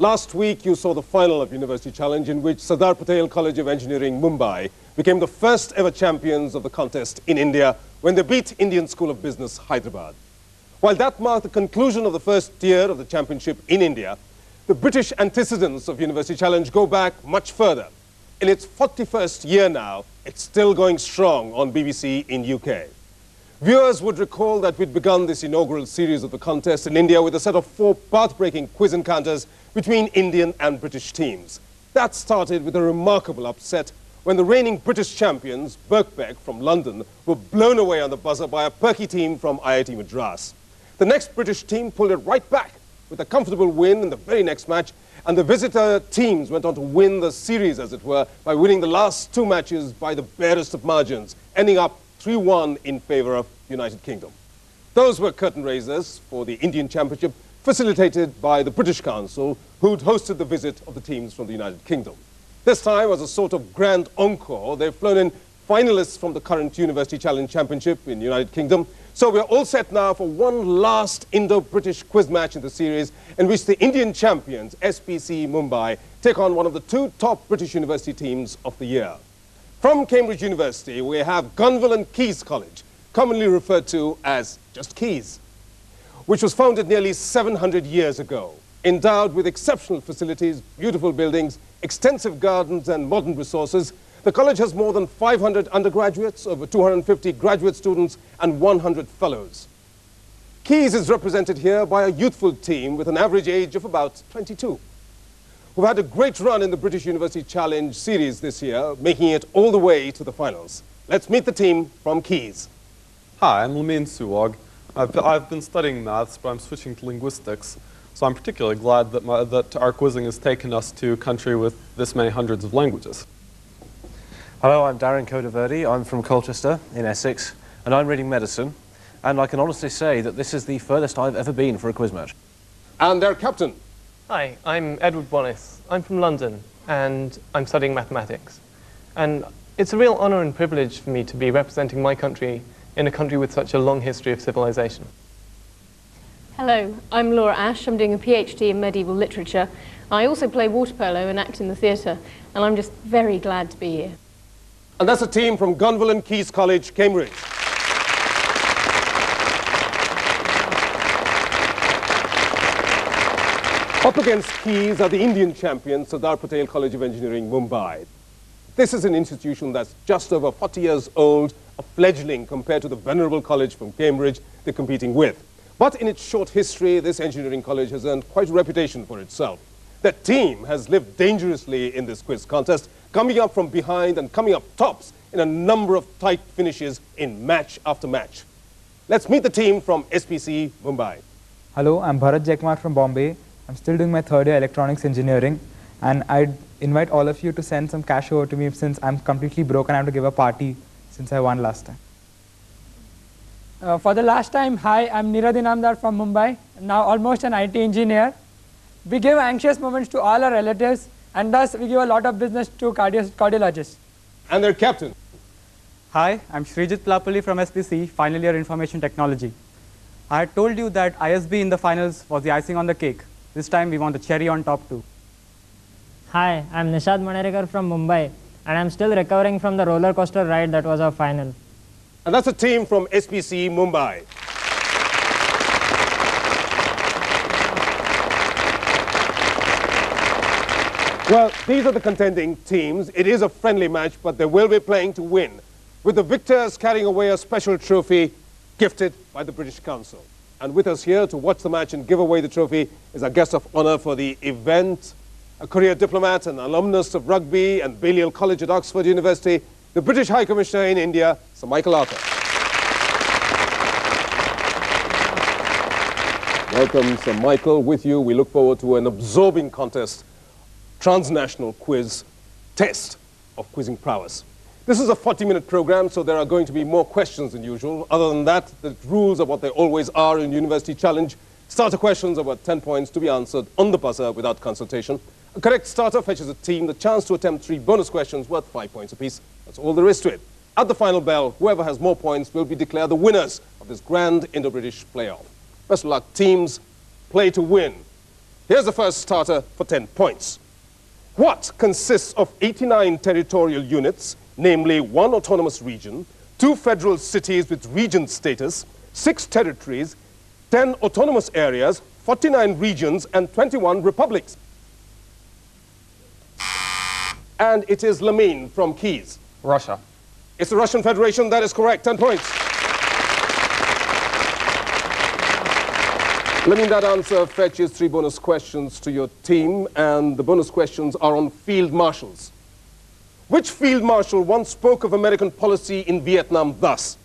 Last week, you saw the final of University Challenge in which Sardar Patel College of Engineering, Mumbai, became the first ever champions of the contest in India when they beat Indian School of Business, Hyderabad. While that marked the conclusion of the first year of the championship in India, the British antecedents of University Challenge go back much further. In its 41st year now, it's still going strong on BBC in UK. Viewers would recall that we'd begun this inaugural series of the contest in India with a set of 4 path-breaking quiz encounters between Indian and British teams. That started with a remarkable upset when the reigning British champions, Birkbeck from London, were blown away on the buzzer by a perky team from IIT Madras. The next British team pulled it right back with a comfortable win in the very next match, and the visitor teams went on to win the series, as it were, by winning the last 2 matches by the barest of margins, ending up 3-1 in favor of the United Kingdom. Those were curtain raisers for the Indian Championship, facilitated by the British Council, who'd hosted the visit of the teams from the United Kingdom. This time, as a sort of grand encore, they've flown in finalists from the current University Challenge Championship in the United Kingdom. So we're all set now for one last Indo-British quiz match in the series, in which the Indian champions, SPCE Mumbai, take on one of the 2 top British university teams of the year. From Cambridge University, we have Gunville and Keys College, commonly referred to as just Keys, which was founded nearly 700 years ago. Endowed with exceptional facilities, beautiful buildings, extensive gardens and modern resources, the college has more than 500 undergraduates, over 250 graduate students and 100 fellows. Keys is represented here by a youthful team with an average age of about 22. We've had a great run in the British University Challenge series this year, making it all the way to the finals. Let's meet the team from Keys. Hi, I'm Lamine Suwag. I've been studying maths, but I'm switching to linguistics. So I'm particularly glad that our quizzing has taken us to a country with this many hundreds of languages. Hello, I'm Darren Codaverdi. I'm from Colchester in Essex, and I'm reading medicine. And I can honestly say that this is the furthest I've ever been for a quiz match. And their captain. Hi, I'm Edward Wallace. I'm from London, and I'm studying mathematics. And it's a real honour and privilege for me to be representing my country in a country with such a long history of civilization. Hello, I'm Laura Ash. I'm doing a PhD in medieval literature. I also play water polo and act in the theatre, and I'm just very glad to be here. And that's a team from Gunville and Keys College, Cambridge. Up against Keys are the Indian champions, Sardar Patel College of Engineering, Mumbai. This is an institution that's just over 40 years old, a fledgling compared to the venerable college from Cambridge they're competing with. But in its short history, this engineering college has earned quite a reputation for itself. The team has lived dangerously in this quiz contest, coming up from behind and coming up tops in a number of tight finishes in match after match. Let's meet the team from SPCE, Mumbai. Hello, I'm Bharat Jaikmar from Bombay. I'm still doing my 3rd year electronics engineering, and I'd invite all of you to send some cash over to me since I'm completely broke and I have to give a party since I won last time. For the last time, hi, I'm Nirad Inamdar from Mumbai, now almost an IT engineer. We give anxious moments to all our relatives, and thus we give a lot of business to cardiologists. And their captain. Hi, I'm Srijit Plapulli from SPCE, final year information technology. I had told you that ISB in the finals was the icing on the cake. This time we want the cherry on top too. Hi, I'm Nishad Manerekar from Mumbai, and I'm still recovering from the roller coaster ride that was our final. And that's a team from SPCE, Mumbai. Well, these are the contending teams. It is a friendly match, but they will be playing to win, with the victors carrying away a special trophy gifted by the British Council. And with us here to watch the match and give away the trophy is our guest of honor for the event, a career diplomat and alumnus of rugby and Balliol College at Oxford University, the British High Commissioner in India, Sir Michael Arthur. Welcome, Sir Michael. With you, we look forward to an absorbing contest, transnational quiz test of quizzing prowess. This is a 40-minute program, so there are going to be more questions than usual. Other than that, the rules are what they always are in University Challenge. Starter questions are worth 10 points to be answered on the buzzer without consultation. A correct starter fetches a team the chance to attempt 3 bonus questions worth 5 points apiece. That's all there is to it. At the final bell, whoever has more points will be declared the winners of this grand Indo-British playoff. Best of luck, teams. Play to win. Here's the first starter for 10 points. What consists of 89 territorial units, namely 1 autonomous region, 2 federal cities with region status, 6 territories, 10 autonomous areas, 49 regions, and 21 republics? And it is Lamine from Keys. Russia. It's the Russian Federation. That is correct. 10 points. Lamine, that answer fetches 3 bonus questions to your team, and the bonus questions are on field marshals. Which field marshal once spoke of American policy in Vietnam thus: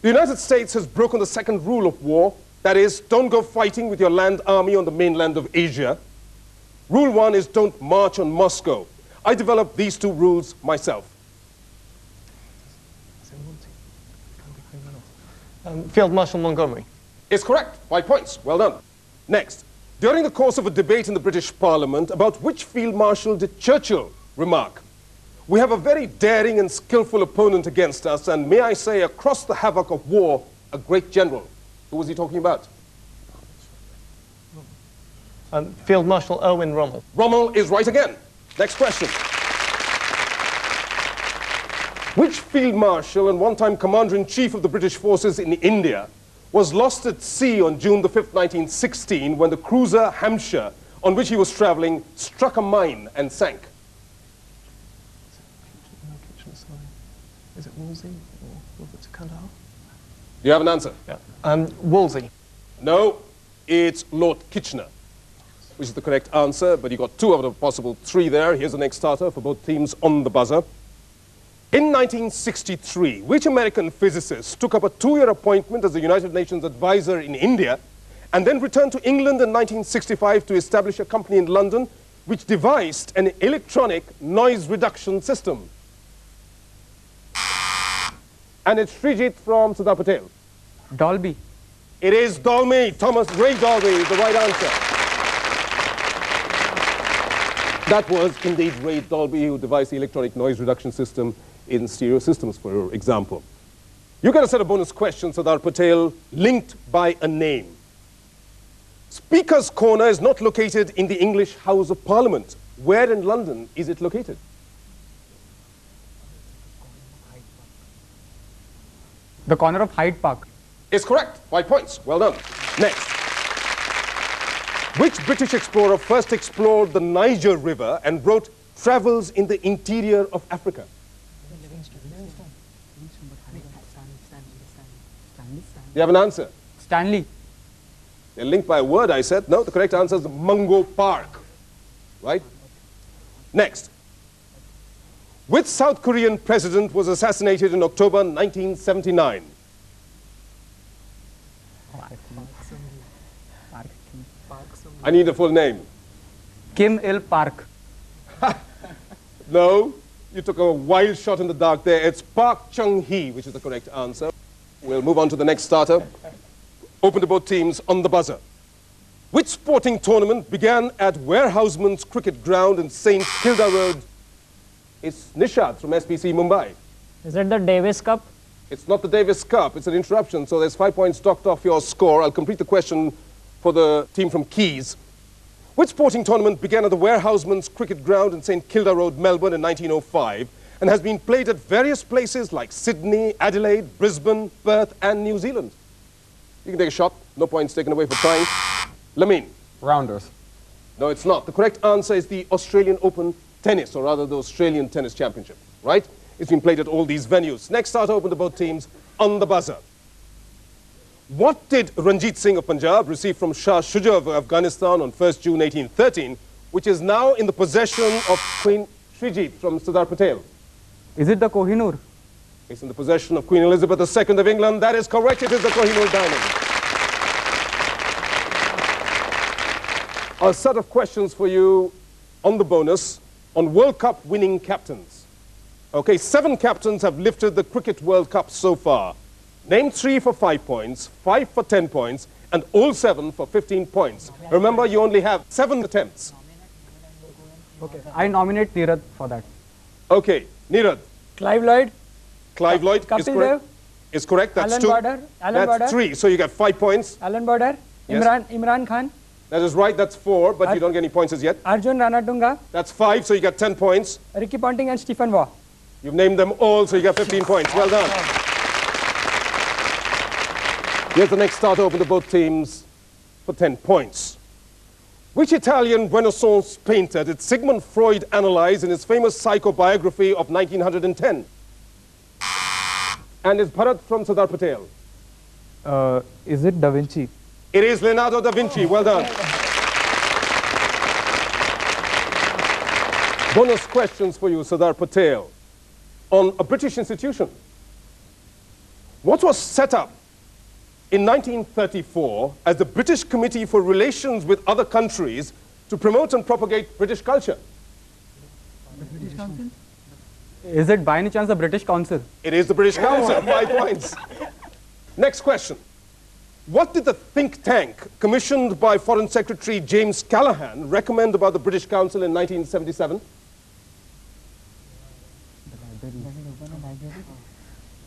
"The United States has broken the second rule of war, that is, don't go fighting with your land army on the mainland of Asia. Rule 1 is don't march on Moscow. I developed these 2 rules myself." Field Marshal Montgomery. Is correct. 5 points. Well done. Next, during the course of a debate in the British Parliament, about which field marshal did Churchill remark, "We have a very daring and skillful opponent against us, and may I say, across the havoc of war, a great general"? Who was he talking about? Field Marshal Erwin Rommel. Rommel is right again. Next question. Which field marshal and one-time commander-in-chief of the British forces in India was lost at sea on June the 5th, 1916, when the cruiser Hampshire, on which he was traveling, struck a mine and sank? Is it Wolsey or Robert Kandahar? Do you have an answer? Yeah. Wolsey. No, it's Lord Kitchener, which is the correct answer, but you got 2 out of the possible 3 there. Here's the next starter for both teams on the buzzer. In 1963, which American physicist took up a 2-year appointment as the United Nations advisor in India and then returned to England in 1965 to establish a company in London which devised an electronic noise reduction system? And it's Srijit from Sardar Patel. Dolby. It is Dolby. Thomas Ray Dolby is the right answer. That was indeed Ray Dolby who devised the electronic noise reduction system in stereo systems, for example. You get a set of bonus questions, Sardar Patel, linked by a name. Speaker's Corner is not located in the English House of Parliament. Where in London is it located? The corner of Hyde Park. Is correct. 5 points. Well done. Next. Which British explorer first explored the Niger River and wrote Travels in the Interior of Africa? Do you have an answer? Stanley. They're linked by a word, I said. No, the correct answer is Mungo Park. Right? Next. Which South Korean president was assassinated in October 1979? I need a full name. Kim Il-park. No, you took a wild shot in the dark there. It's Park Chung-hee, which is the correct answer. We'll move on to the next starter. Open to both teams on the buzzer. Which sporting tournament began at Warehouseman's Cricket Ground in St. Kilda Road? It's Nishad from SPCE Mumbai. Is it the Davis Cup? It's not the Davis Cup. It's an interruption, so there's 5 points docked off your score. I'll complete the question for the team from Keys. Which sporting tournament began at the Warehouseman's Cricket Ground in St. Kilda Road, Melbourne in 1905 and has been played at various places like Sydney, Adelaide, Brisbane, Perth and New Zealand? You can take a shot. No points taken away for trying. Lamine. Rounders. No, it's not. The correct answer is the Australian Open Tennis, or rather the Australian Tennis Championship, right? It's been played at all these venues. Next starter open to both teams on the buzzer. What did Ranjit Singh of Punjab receive from Shah Shuja of Afghanistan on 1st June 1813, which is now in the possession of Queen Srijit from Sardar Patel? Is it the Kohinoor? It's in the possession of Queen Elizabeth II of England. That is correct. It is the Kohinoor diamond. A set of questions for you on the bonus on World Cup winning captains. Okay, 7 captains have lifted the Cricket World Cup so far. Name 3 for 5 points, 5 for 10 points, and all 7 for 15 points. Remember, you only have 7 attempts. Okay. I nominate Nirad for that. Okay, Nirad. Clive Lloyd. Clive Lloyd is correct. Is correct. That's Alan 2. Border. Alan That's Border. 3. So you get 5 points. Alan Border. Yes. Imran Khan. That is right, that's 4, but you don't get any points as yet. Arjun Ranatunga, That's 5, so you get 10 points. Ricky Ponting and Stephen Waugh. You've named them all, so you get 15 points. Well done. Here's the next starter open to both teams for 10 points. Which Italian Renaissance painter did Sigmund Freud analyze in his famous psychobiography of 1910? And it's Bharat from Sardar Patel. Is it Da Vinci? It is Leonardo da Vinci. Well done. Bonus questions for you, Sardar Patel. On a British institution. What was set up in 1934 as the British Committee for Relations with Other Countries to promote and propagate British culture? British Council? Is it by any chance the British Council? It is the British Council. 5 points. Next question. What did the think tank commissioned by Foreign Secretary James Callaghan recommend about the British Council in 1977?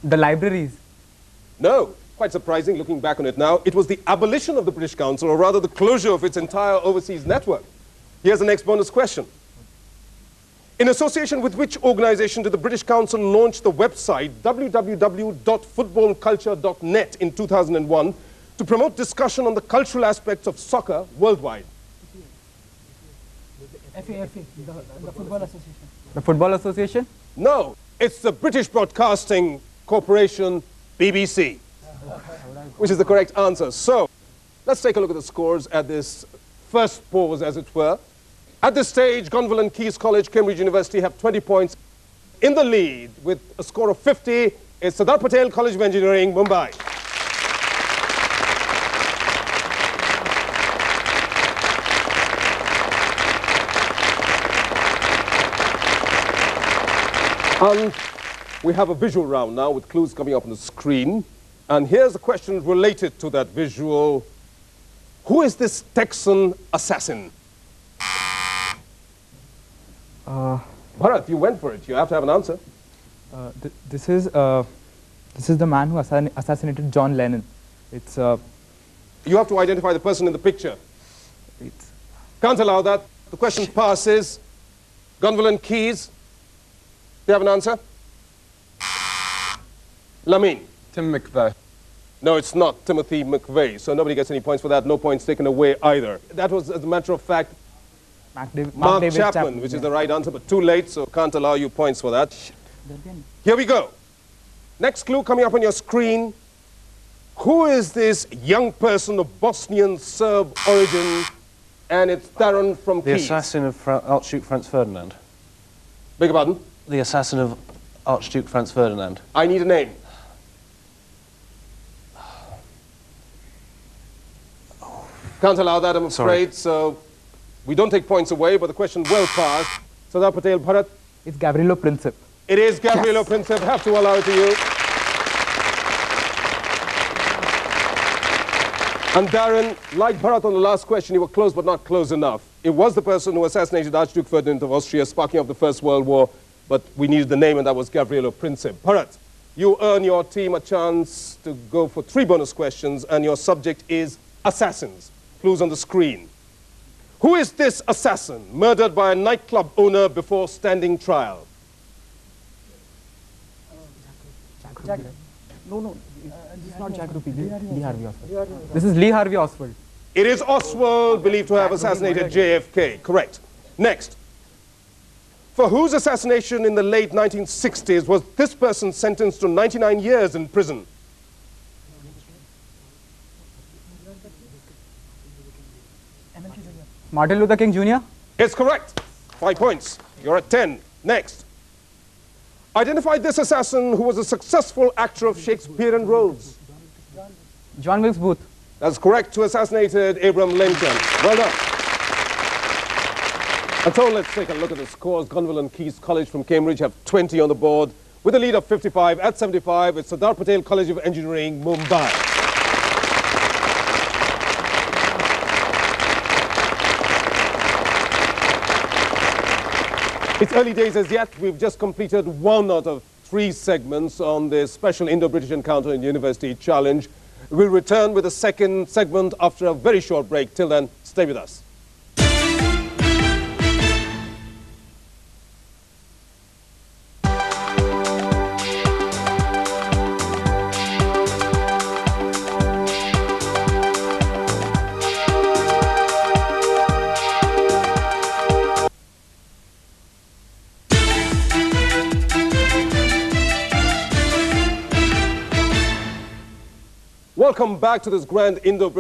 The libraries. No. Quite surprising looking back on it now. It was the abolition of the British Council, or rather the closure of its entire overseas network. Here's the next bonus question. In association with which organization did the British Council launch the website www.footballculture.net in 2001 to promote discussion on the cultural aspects of soccer worldwide? FA, the Football Association. The Football Association? No, it's the British Broadcasting Corporation, BBC, which is the correct answer. So, let's take a look at the scores at this first pause, as it were. At this stage, Gonville and Keyes College, Cambridge University have 20 points. In the lead with a score of 50 is Sardar Patel College of Engineering, Mumbai. And we have a visual round now with clues coming up on the screen. And here's a question related to that visual. Who is this Texan assassin? Bharat, you went for it. You have to have an answer. This is the man who assassinated John Lennon. It's You have to identify the person in the picture. Can't allow that. The question passes. Gonville and Keyes, do you have an answer? Lamine. Tim McVeigh. No, it's not Timothy McVeigh, so nobody gets any points for that. No points taken away either. That was, as a matter of fact, Mark Chapman, which is the right answer, but too late, so can't allow you points for that. Here we go. Next clue coming up on your screen. Who is this young person of Bosnian Serb origin? And it's Darren from The Keyes. assassin of Archduke Franz Ferdinand. Beg your pardon? The assassin of Archduke Franz Ferdinand. I need a name. Can't allow that, I'm afraid, so we don't take points away, but the question well passed. Sardar Patel, Bharat? It's Gavrilo Princip. It is Gavrilo Princip. Have to allow it to you. And Darren, like Bharat on the last question, you were close but not close enough. It was the person who assassinated Archduke Ferdinand of Austria, sparking off the First World War, but we needed the name, and that was Gavrilo Princip. Bharat, you earn your team a chance to go for 3 bonus questions, and your subject is assassins. Clues on the screen. Who is this assassin murdered by a nightclub owner before standing trial? No, this is not Jack Ruby. Lee Harvey Oswald. This is Lee Harvey Oswald. It is Oswald, believed to have assassinated JFK. Correct. Next. For whose assassination in the late 1960s was this person sentenced to 99 years in prison? Martin Luther King Jr.? It's correct. 5 points. You're at 10. Next. Identify this assassin who was a successful actor of Shakespearean roles. John Wilkes Booth. That's correct, who assassinated Abraham Lincoln. Well done. And so let's take a look at the scores. Gonville and Keyes College from Cambridge have 20 on the board. With a lead of 55 at 75, it's Sardar Patel College of Engineering, Mumbai. It's early days as yet. We've just completed 1 out of 3 segments on this special Indo-British encounter in University Challenge. We'll return with the second segment after a very short break. Till then, stay with us. Welcome back to this grand Indo-British